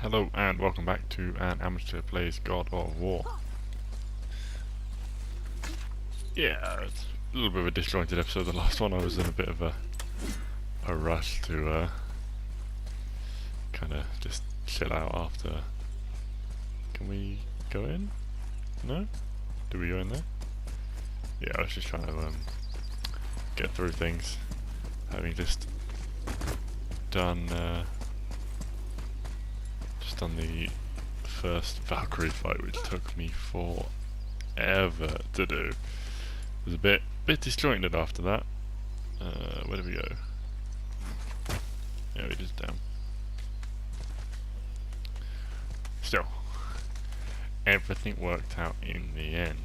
Hello and welcome back to An Amateur Plays God of War. Yeah, it's a little bit of a disjointed episode. The last one I was in a bit of a rush to kind of just chill out after. Can we go in? No? Do we go in there? Yeah, I was just trying to get through things, having just done the first Valkyrie fight, which took me forever to do. It was a bit disjointed after that. Where did we go? Yeah, we just down. Still, everything worked out in the end.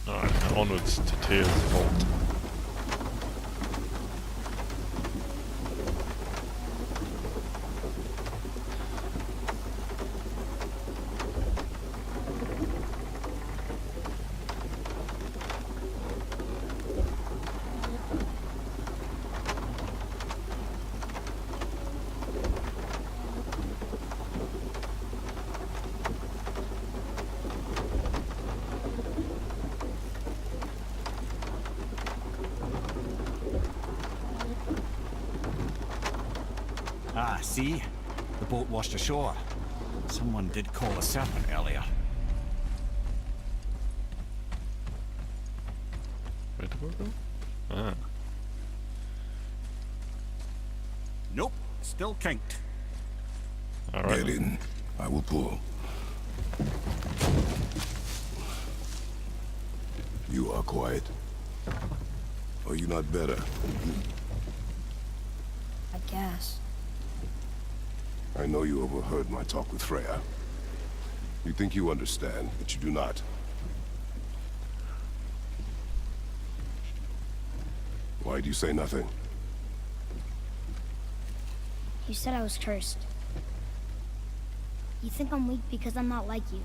Alright, now onwards to Tyr's Vault. Ah, see? The boat washed ashore. Someone did call a serpent earlier. Where did we go? Ah. Nope, still kinked. Alright. Get in. I will pull. You are quiet. Are you not better? I guess. I know you overheard my talk with Freya. You think you understand, but you do not. Why do you say nothing? You said I was cursed. You think I'm weak because I'm not like you.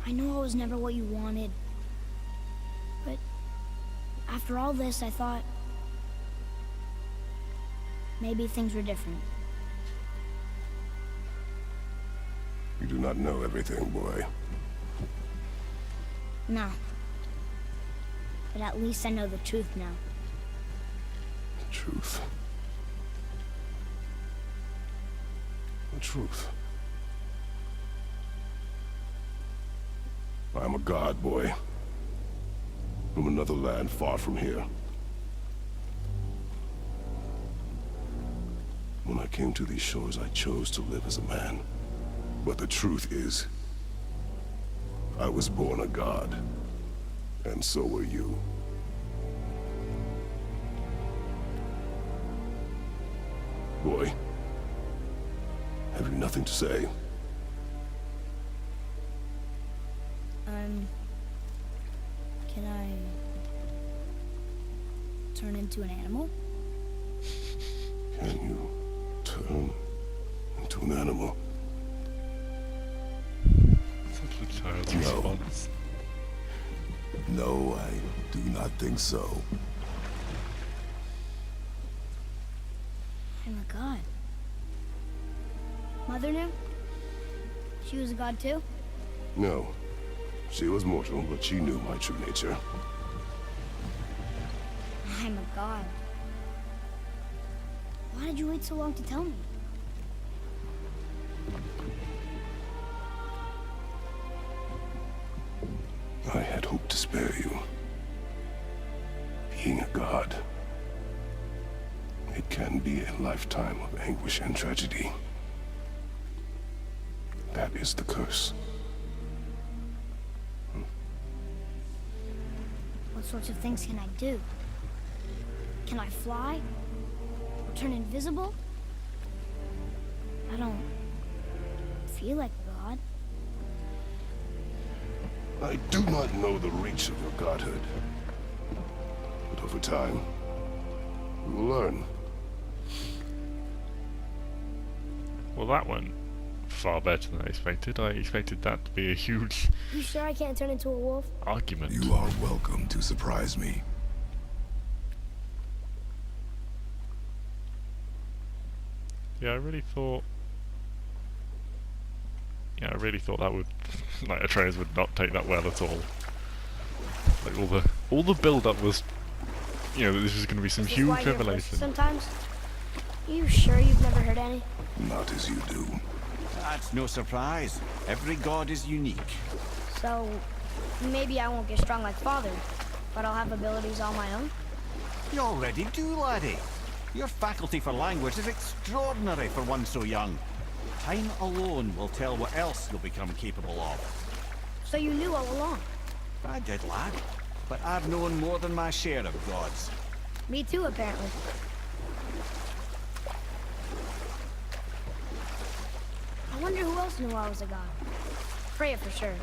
I know I was never what you wanted. But after all this, I thought maybe things were different. You do not know everything, boy. No. But at least I know the truth now. The truth. The truth. I am a god, boy. From another land far from here. When I came to these shores, I chose to live as a man. But the truth is, I was born a god. And so were you. Boy, have you nothing to say? Can I turn into an animal? Can you turn into an animal? Such a child's No. response. No, I do not think so. I'm a god. Mother knew? She was a god too? No. She was mortal, but she knew my true nature. I'm a god. Why did you wait so long to tell me? I had hoped to spare you. Being a god, it can be a lifetime of anguish and tragedy. That is the curse. What sorts of things can I do? Can I fly? Or turn invisible? I don't feel like a god. I do not know the reach of your godhood. But over time, you will learn. Well, that went far better than I expected. I expected that to be a huge You sure I can't turn into a wolf? argument. You are welcome to surprise me. Yeah, I really thought that would, like, Atreus would not take that well at all. Like, all the build-up was, you know, that this was going to be some Is this huge why you're revelation. sometimes? You sure you've never heard any? Not as you do. That's no surprise. Every god is unique. So, maybe I won't get strong like Father, but I'll have abilities all my own? You already do, laddie. Your faculty for language is extraordinary for one so young. Time alone will tell what else you'll become capable of. So you knew all along? I did, lad. But I've known more than my share of gods. Me too, apparently. I wonder who else knew I was a god. Freya for sure.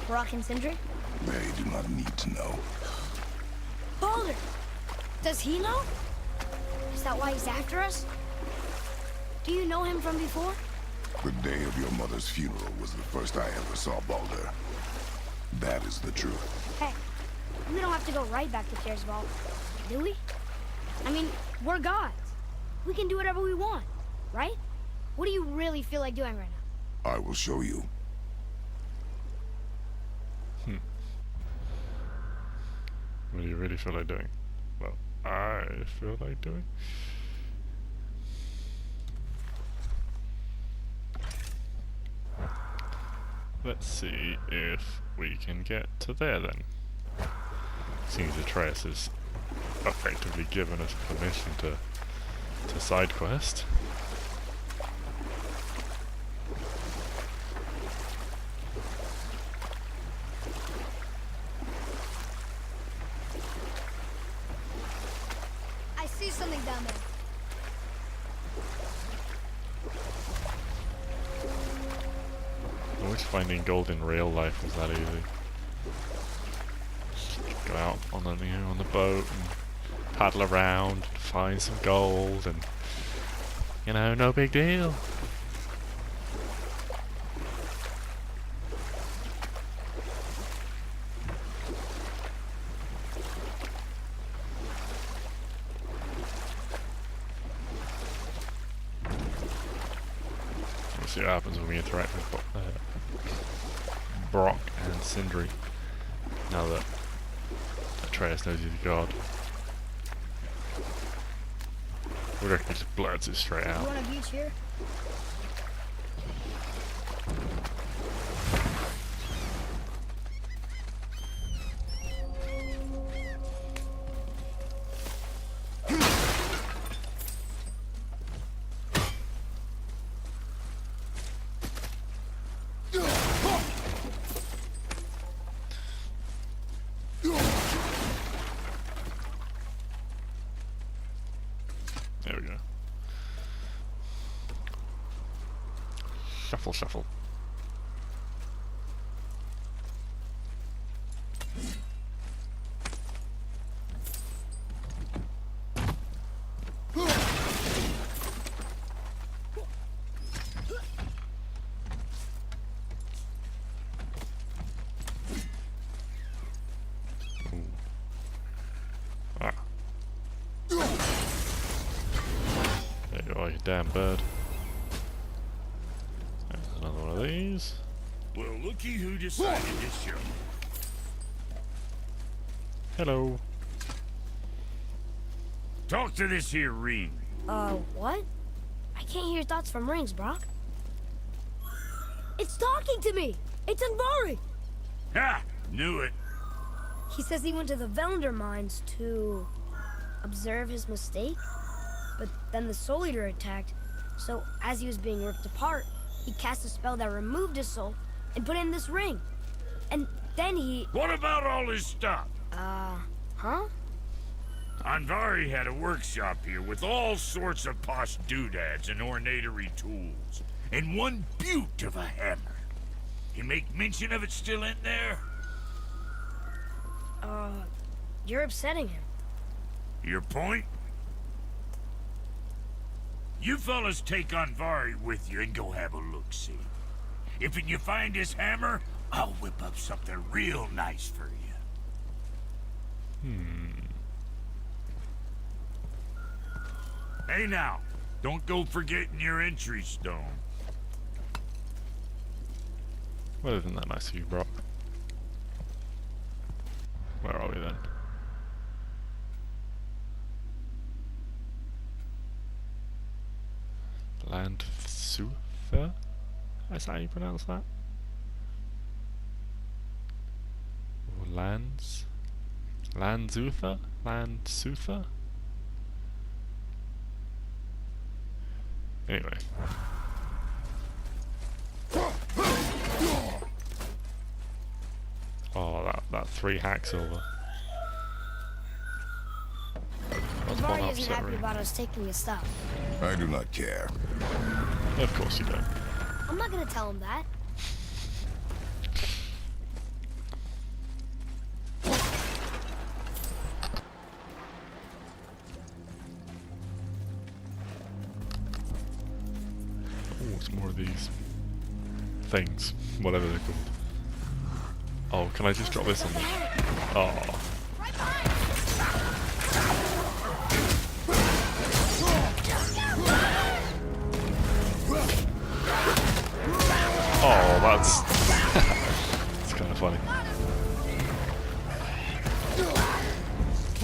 Brok and Sindri? They do not need to know. Baldur! Does he know? Is that why he's after us? Do you know him from before? The day of your mother's funeral was the first I ever saw Baldur. That is the truth. Hey, we don't have to go right back to Tyr's vault, do we? I mean, we're gods. We can do whatever we want, right? What do you really feel like doing right now? I will show you. What do you really feel like doing? Well, I feel like doing. Let's see if we can get to there then. Seems Atreus has effectively given us permission to side quest. I see something down there. I wish finding gold in real life was that easy. Just go out on the, you know, on the boat and paddle around and find some gold and, you know, no big deal. We'll see what happens when we interact with Brok and Sindri, now that Atreus knows he's a god. We reckon he just blurts it straight You out. want a beach here? There we go. Shuffle, shuffle. Ooh. Ah. There you are, you damn bird. There's another one of these. Well, looky who decided to show. Hello. Talk to this here ring. What? I can't hear thoughts from rings, Brok. It's talking to me! It's Andvari! Ha! Knew it. He says he went to the Velnder mines to observe his mistake, but then the Soul Eater attacked, so as he was being ripped apart, he cast a spell that removed his soul and put it in this ring. And then he... What about all his stuff? huh? Andvari had a workshop here with all sorts of posh doodads and ornatery tools, and one beaut of a hammer. You make mention of it still in there? You're upsetting him. Your point? You fellas take Andvari with you and go have a look-see. If you find his hammer, I'll whip up something real nice for you. Hey now, don't go forgetting your entry stone. Well, isn't that nice of you, Brok? Where are we then? Landsuther? Is that how you pronounce that? Or Landsuther? Landsuther? Anyway. Oh, that 3 hack silver. That's one Andvari isn't upset happy room. about us taking his stuff. I do not care. Of course you don't. I'm not gonna tell him that. Oh, it's more of these things, whatever they're called. Oh, can I just drop this on them? Oh. Oh, that's it's kind of funny.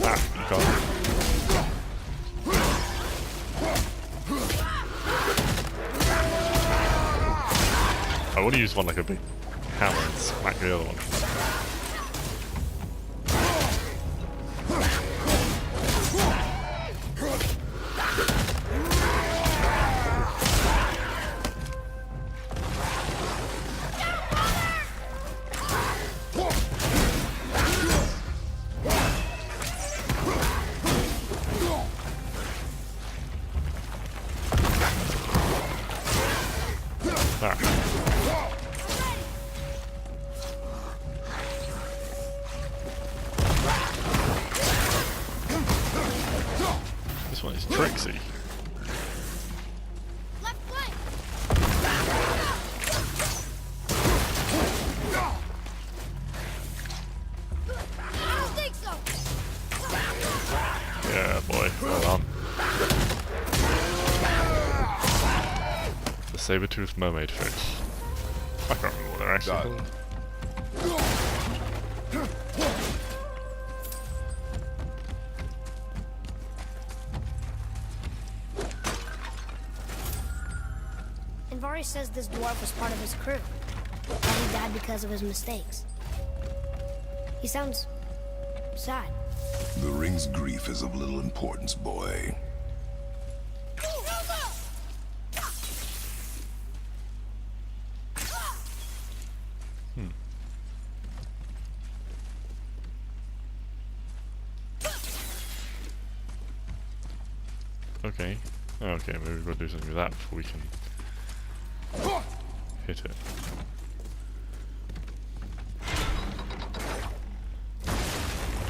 Ah, you got it. I want to use one like a big hammer and smack the other one. This one is Trixie. Left flank. I don't think so. Yeah, boy. Well done. The saber-toothed mermaid fish. I can't remember what they're actually called. Andvari says this dwarf was part of his crew. And he died because of his mistakes. He sounds sad. The ring's grief is of little importance, boy. Okay. Okay, maybe we've got to do something with that before we can hit it.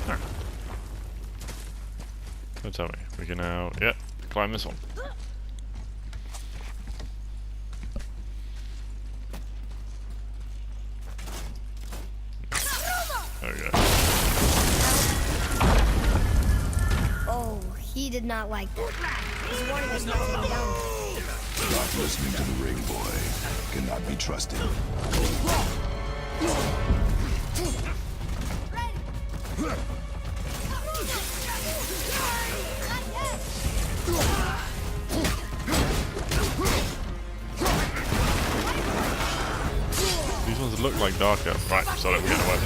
Ah. Don't tell me. We can now, yep, climb this one. There we go. Oh, he did not like that. He's warning us not to go down. Not listening to the ring, boy. Cannot be trusted. These ones look like darker. Right, so that we get away.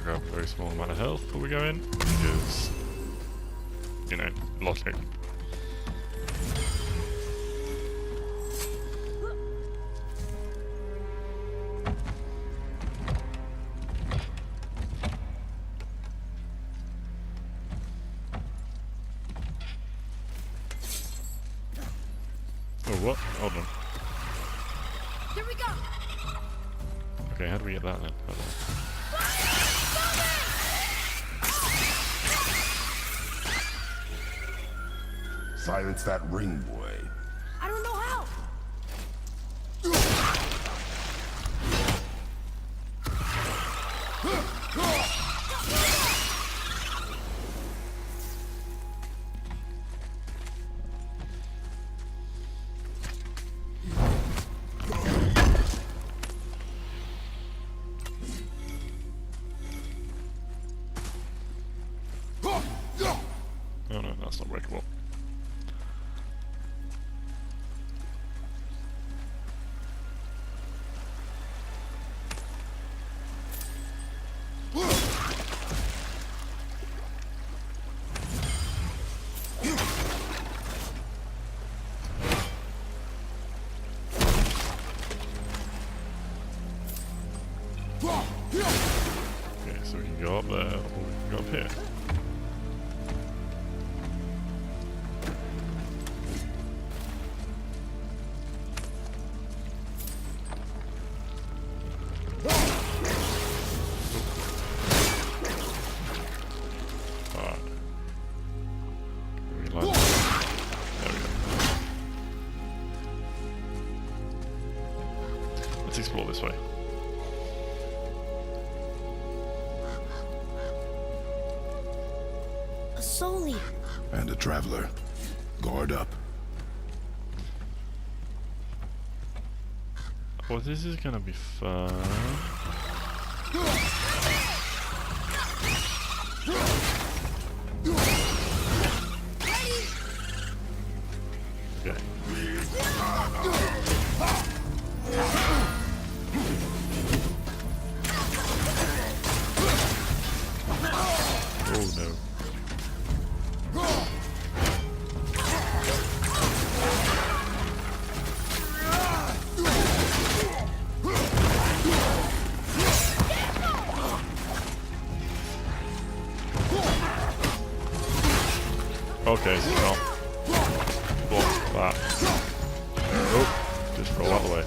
gonna grab a very small amount of health before we go in, because, you know, logic. Oh, what? Hold on. Here we go. Okay, how do we get that then? Hold on. Silence that ring, boy. I don't know how. Oh no, that's not breakable. Okay, so we can go up there, or we can go up here. Alright. Can we land? There we go. Let's explore this way. A soul eater. And a traveler. Guard up. Well, this is gonna be fun. Okay. Oh no. Okay, so no. Block that. Oh, just roll out the way.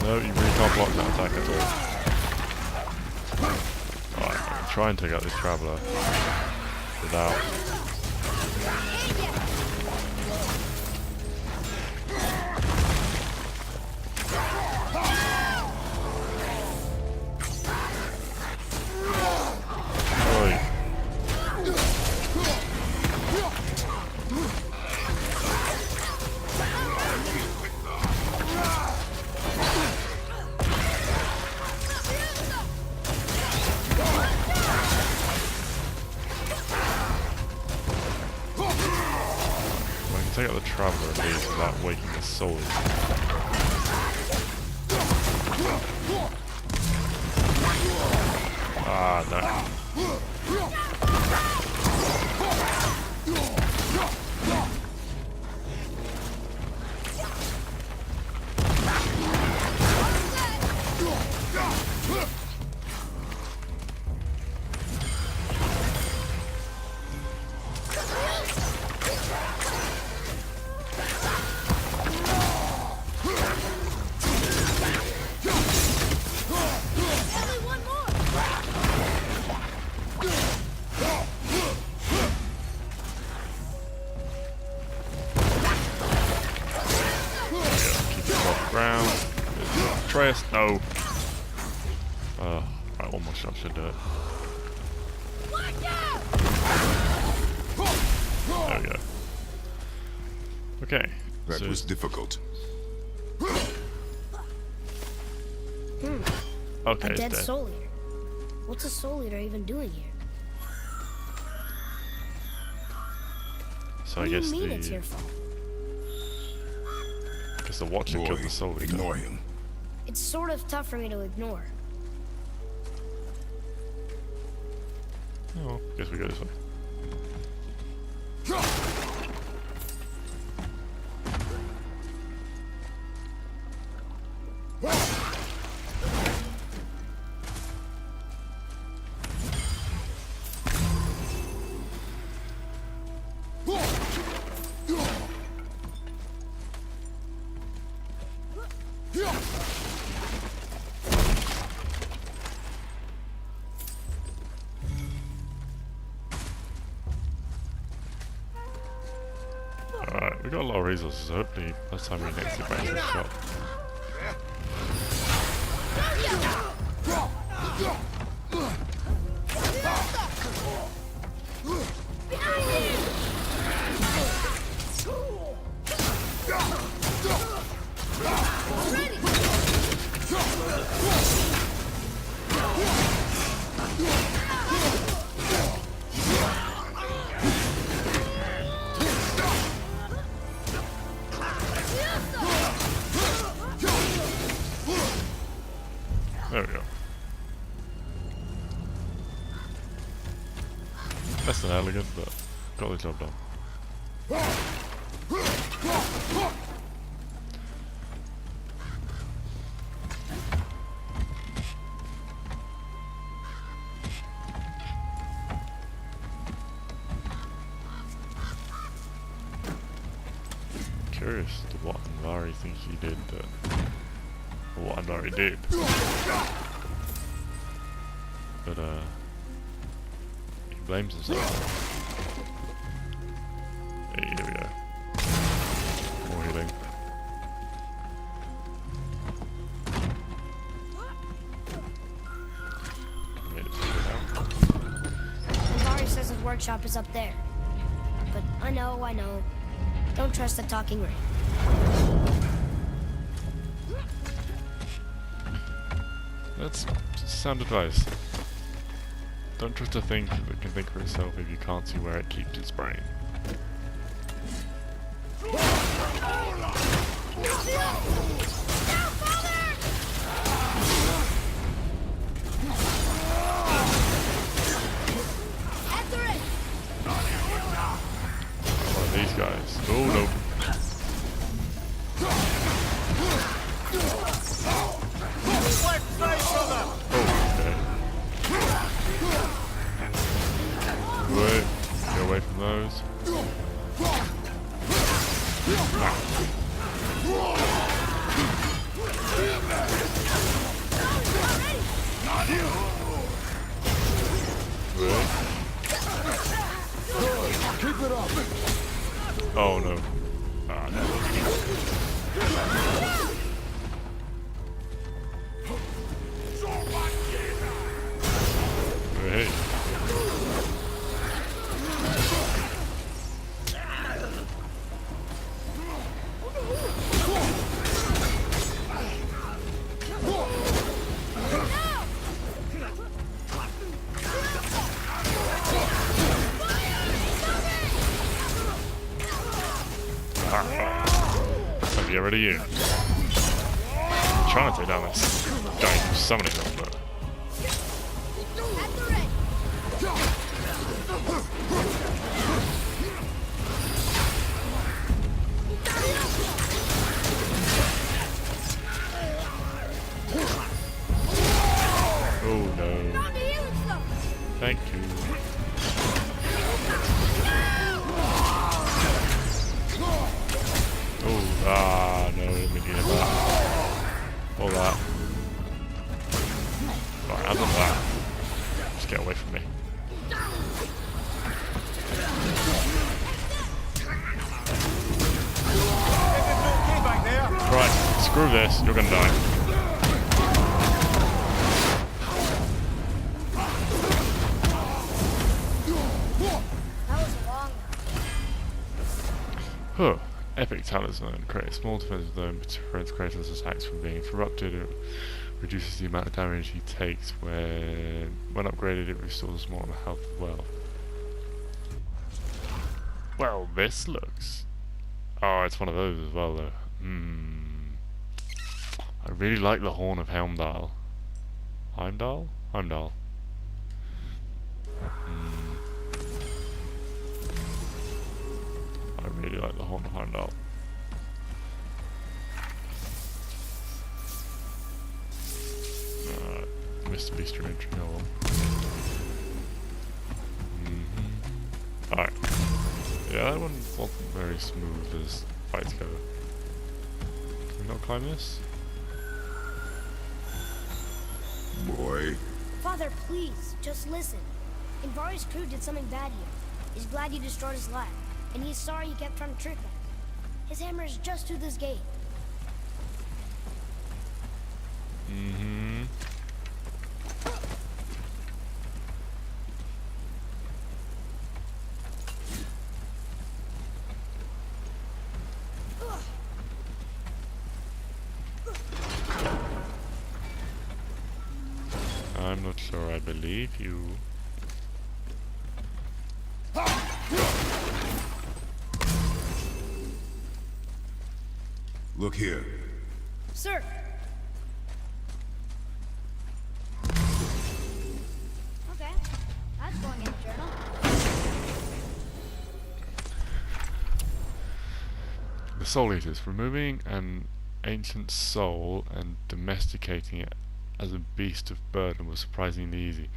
No, you really can't block that attack at all. Alright, try and take out this traveller without. Oi. Take out the traveller at least without waking the soul. Ah, no. Atreus, no. Right, one more shot should do it. There we go. Okay. That so was difficult. okay, A it's dead dead. soul eater. What's a soul eater even doing here? So What I do guess you mean it's the your fault? the Watcher Boy, killed the soul eater. ignore him. It's sort of tough for me to ignore. Oh, guess we go this way. Alright, we got a lot of resources, so hopefully last time we next see Brandon's shop. There we go. Less than elegant, but got the job done. Curious to what Andvari thinks he did that, or what Andvari did. But he blames himself. Hey, here we go. More healing. Made it through now. Andvari says his workshop is up there. But I know. Don't trust the talking ring. That's sound advice. Don't trust a thing that can think for itself if you can't see where it keeps its brain. One of these guys. Oh no. Wait, get away from those. Keep it up. Oh no. Ah, no. Hey. Let me get rid of you. I'm trying to take down this guy who's summoning them, but oh no. Thank you. Oh, ah, no, let me do that. All that. Right, other than that, just get away from me. Right, screw this, you're gonna die. Huh. Epic talisman. Create a small defensive zone which prevents Kratos' attacks from being interrupted. It reduces the amount of damage he takes when upgraded. It restores more health as well. Well, this looks... Oh, it's one of those as well though. I really like the Horn of Heimdall. Heimdall? Heimdall. really like the horn of Haldol. Mr. Beast entry hole. Alright. Yeah, that one wasn't very smooth as fights go. Can we not climb this? Boy, Father, please, just listen. Andvari's crew did something bad here. He's glad you destroyed his lab, and he's sorry you kept trying to trick them. His hammer is just through this gate. Mm-hmm. I'm not sure I believe you. look here. Sir! Okay, that's going in the journal. The Soul Eaters. Removing an ancient soul and domesticating it as a beast of burden was surprisingly easy.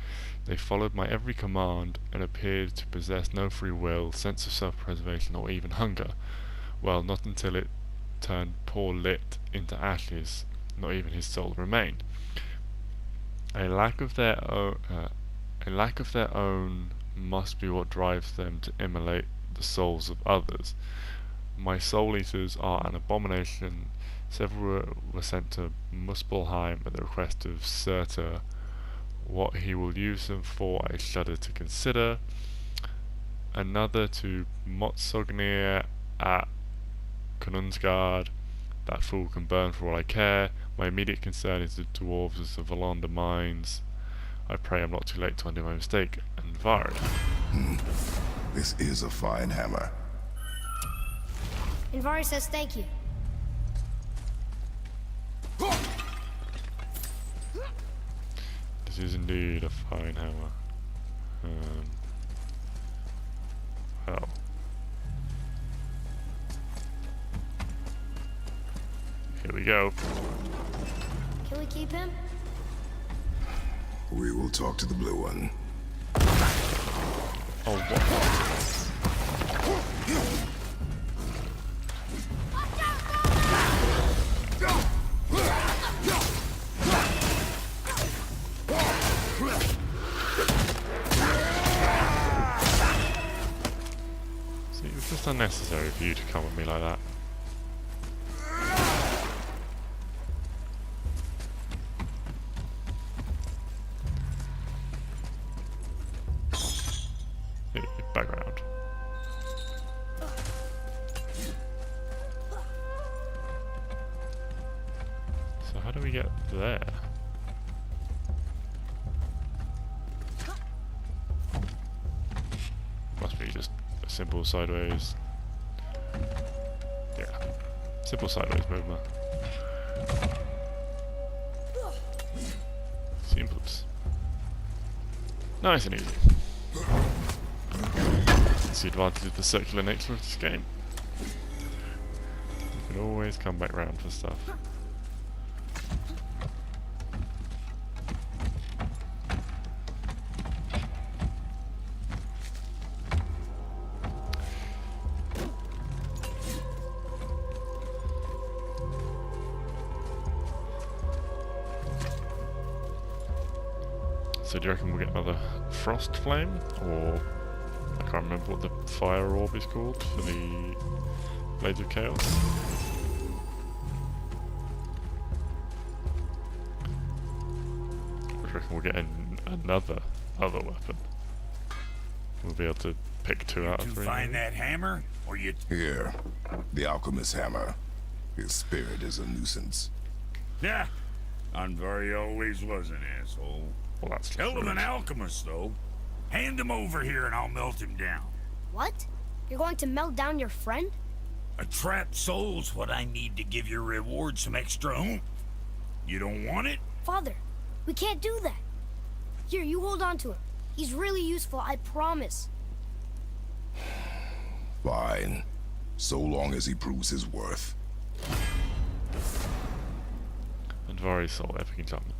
They followed my every command and appeared to possess no free will, sense of self-preservation, or even hunger. Well, not until it turned poor Lit into ashes. Not even his soul remained. A lack of their own must be what drives them to immolate the souls of others. My Soul Eaters are an abomination. Several were sent to Muspelheim at the request of Surtur. What he will use them for I shudder to consider. Another to Motsognir at Konunsgard. That fool can burn for all I care. My immediate concern is the dwarves of the Valander mines. I pray I'm not too late to undo my mistake. Andvari. This is a fine hammer. Andvari says thank you. This is indeed a fine hammer. Well. Here we go. Can we keep him? We will talk to the blue one. Oh, what? See, it was just unnecessary for you to come at me like that. Background. So how do we get there? Must be just a simple sideways. Yeah, simple sideways movement. Simples. Nice and easy. That's the advantage of the circular nature of this game. You can always come back round for stuff. So do you reckon we'll get another frost flame, or I can't remember what the fire orb is called for the Blades of Chaos? I reckon we'll get another weapon. We'll be able to pick 2 out of 3. You find that hammer, or you... Here, the alchemist's hammer. His spirit is a nuisance. Yeah, Andvari always was an asshole. Well, that's Hell of an rude. alchemist, though. Hand him over here and I'll melt him down. What? You're going to melt down your friend? A trapped soul's what I need to give your reward some extra oomph. You don't want it? Father, we can't do that. Here, you hold on to him. He's really useful, I promise. Fine. so long as he proves his worth. Andvari soul, epic enchantment.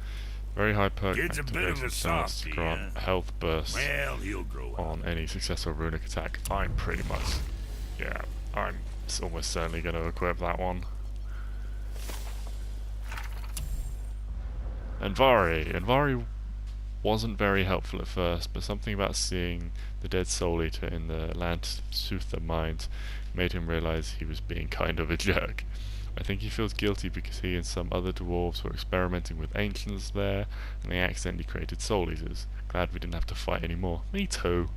Very high perk. Kid's a bit of a activation chance to softie, grant huh? health burst Well, he'll grow up. on any successful runic attack. I'm pretty much, yeah, I'm almost certainly going to equip that one. Andvari wasn't very helpful at first, but something about seeing the dead Soul Eater in the Landsuther mines made him realise he was being kind of a jerk. I think he feels guilty because he and some other dwarves were experimenting with ancients there, and they accidentally created Soul Eaters. Glad we didn't have to fight anymore. Me too.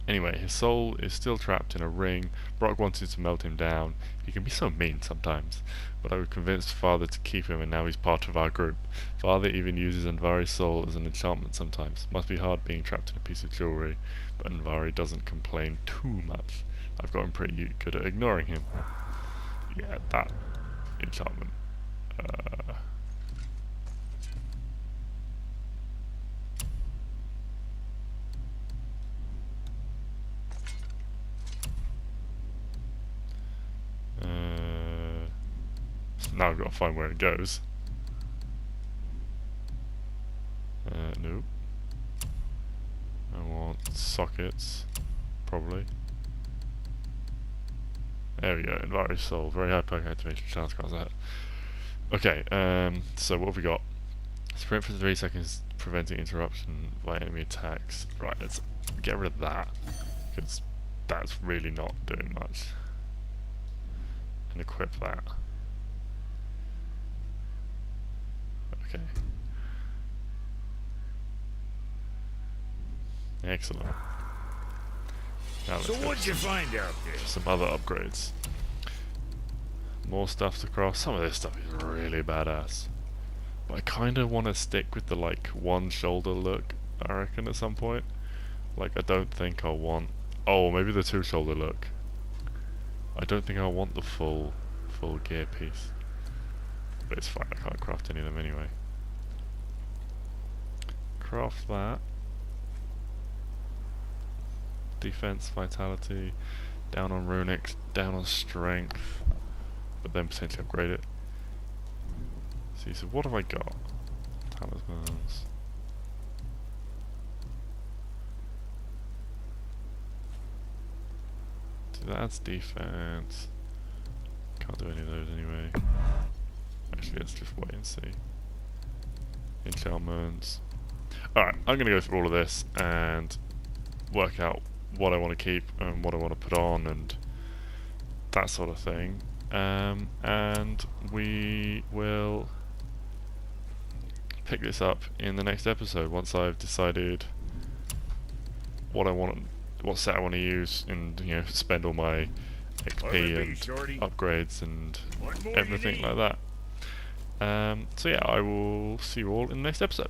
Anyway, his soul is still trapped in a ring. Brok wanted to melt him down. He can be so mean sometimes, but I convinced Father to keep him, and now he's part of our group. Father even uses Andvari's soul as an enchantment sometimes. Must be hard being trapped in a piece of jewellery, but Andvari doesn't complain too much. I've gotten pretty good at ignoring him. Yeah, that enchantment. Now I've got to find where it goes. Nope. I want sockets, probably. There we go, Andvari soul, very high perk activation chance across that. Okay, so what have we got? Sprint for 3 seconds, preventing interruption by enemy attacks. Right, let's get rid of that, because that's really not doing much. And equip that. Okay. Excellent. Now So let's go what'd you find out there? some other upgrades. More stuff to craft. Some of this stuff is really badass. But I kind of want to stick with the like one shoulder look, I reckon, at some point. Like, I don't think I'll want... Oh, maybe the two shoulder look. I don't think I'll want the full gear piece. But it's fine, I can't craft any of them anyway. Craft that. Defense, vitality, down on runics, down on strength, but then potentially upgrade it. See, so what have I got? Talismans. So that's defense. Can't do any of those anyway. Actually, let's just wait and see. Enchantments. Alright, I'm gonna go through all of this and work out what I want to keep and what I want to put on and that sort of thing, and we will pick this up in the next episode once I've decided what I want, what set I want to use, and spend all my XP and upgrades and everything like that. So yeah, I will see you all in the next episode.